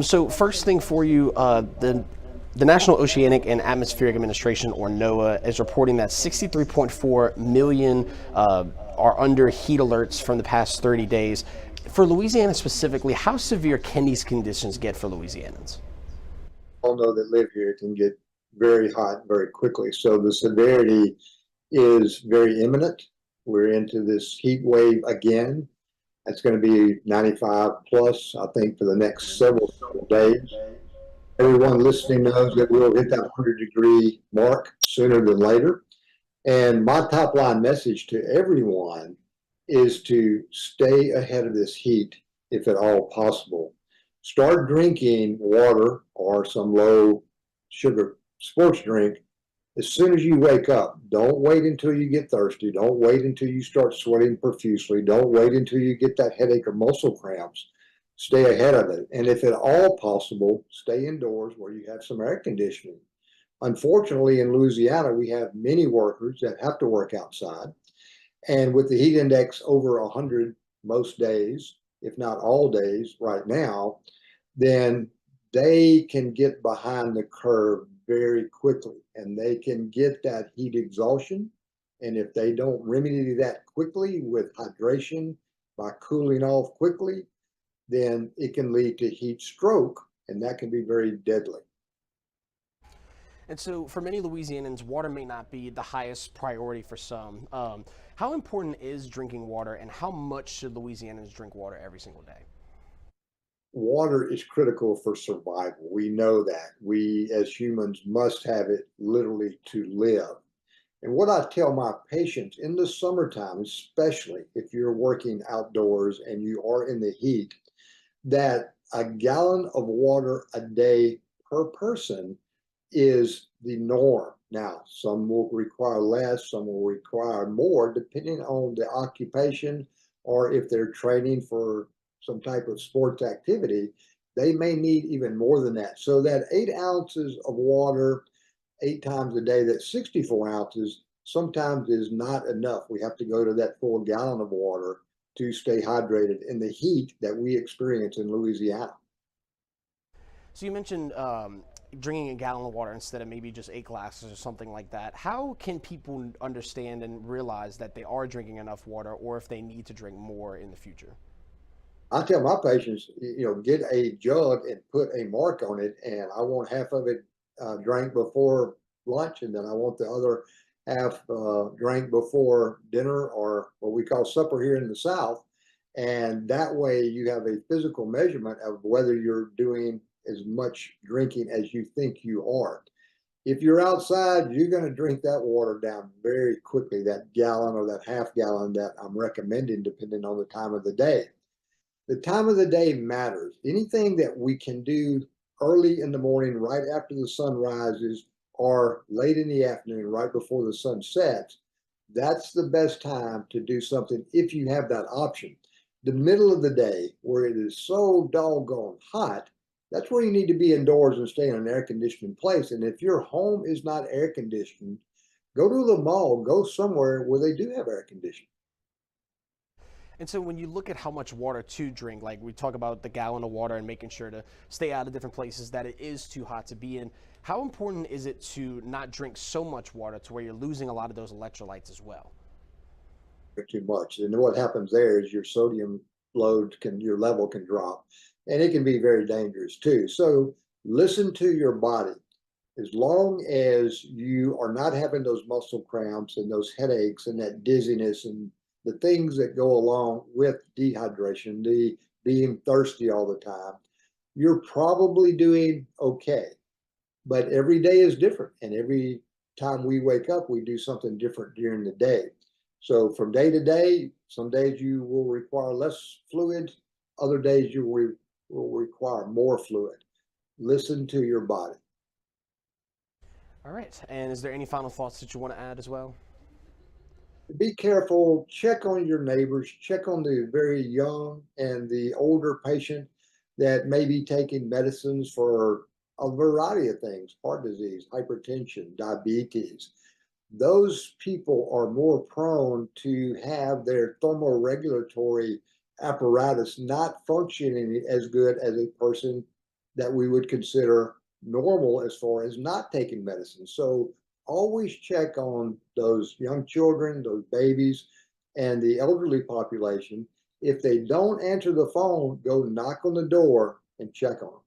So first thing for you, the National Oceanic and Atmospheric Administration, or NOAA, is reporting that 63.4 million are under heat alerts from the past 30 days. For Louisiana specifically, how severe can these conditions get for Louisianans? All know that live here can get very hot very quickly. So the severity is very imminent. We're into this heat wave again. It's going to be 95 plus, I think, for the next several days. Everyone listening knows that we'll hit that 100-degree mark sooner than later. And my top line message to everyone is to stay ahead of this heat if at all possible. Start drinking water or some low sugar sports drink as soon as you wake up. Don't wait until you get thirsty. Don't wait until you start sweating profusely. Don't wait until you get that headache or muscle cramps. Stay ahead of it. And if at all possible, stay indoors where you have some air conditioning. Unfortunately, in Louisiana, we have many workers that have to work outside. And with the heat index over 100 most days, if not all days right now, then they can get behind the curve very quickly and they can get that heat exhaustion. And if they don't remedy that quickly with hydration by cooling off quickly, then it can lead to heat stroke, and that can be very deadly. And so, for many Louisianans, water may not be the highest priority for some. How important is drinking water, and how much should Louisianans drink water every single day? Water is critical for survival. We know that. We as humans must have it literally to live. And what I tell my patients in the summertime, especially if you're working outdoors and you are in the heat, that a gallon of water a day per person is the norm. Now, some will require less, some will require more, depending on the occupation or if they're training for some type of sports activity, they may need even more than that. So that 8 ounces of water 8 times a day, that's 64 ounces, sometimes is not enough. We have to go to that full gallon of water to stay hydrated in the heat that we experience in Louisiana. So you mentioned drinking a gallon of water instead of maybe just 8 glasses or something like that. How can people understand and realize that they are drinking enough water, or if they need to drink more in the future? I tell my patients, get a jug and put a mark on it, and I want half of it drank before lunch, and then I want the other half drank before dinner or what we call supper here in the South. And that way you have a physical measurement of whether you're doing as much drinking as you think you are. If you're outside, you're going to drink that water down very quickly, that gallon or that half gallon that I'm recommending, depending on the time of the day. The time of the day matters. Anything that we can do early in the morning, right after the sun rises, or late in the afternoon, right before the sun sets, that's the best time to do something if you have that option. The middle of the day, where it is so doggone hot, that's where you need to be indoors and stay in an air conditioning place. And if your home is not air conditioned, go to the mall, go somewhere where they do have air conditioning. And so when you look at how much water to drink, like we talk about the gallon of water and making sure to stay out of different places that it is too hot to be in, how important is it to not drink so much water to where you're losing a lot of those electrolytes as well? Too much. And what happens there is your sodium your level can drop, and it can be very dangerous too. So listen to your body. As long as you are not having those muscle cramps and those headaches and that dizziness and the things that go along with dehydration, the being thirsty all the time, you're probably doing okay. But every day is different. And every time we wake up, we do something different during the day. So from day to day, some days you will require less fluid, other days you will require more fluid. Listen to your body. All right. And is there any final thoughts that you want to add as well? Be careful, check on your neighbors, check on the very young and the older patient that may be taking medicines for a variety of things, heart disease, hypertension, diabetes. Those people are more prone to have their thermoregulatory apparatus not functioning as good as a person that we would consider normal as far as not taking medicine. So always check on those young children, those babies, and the elderly population. If they don't answer the phone, go knock on the door and check on them.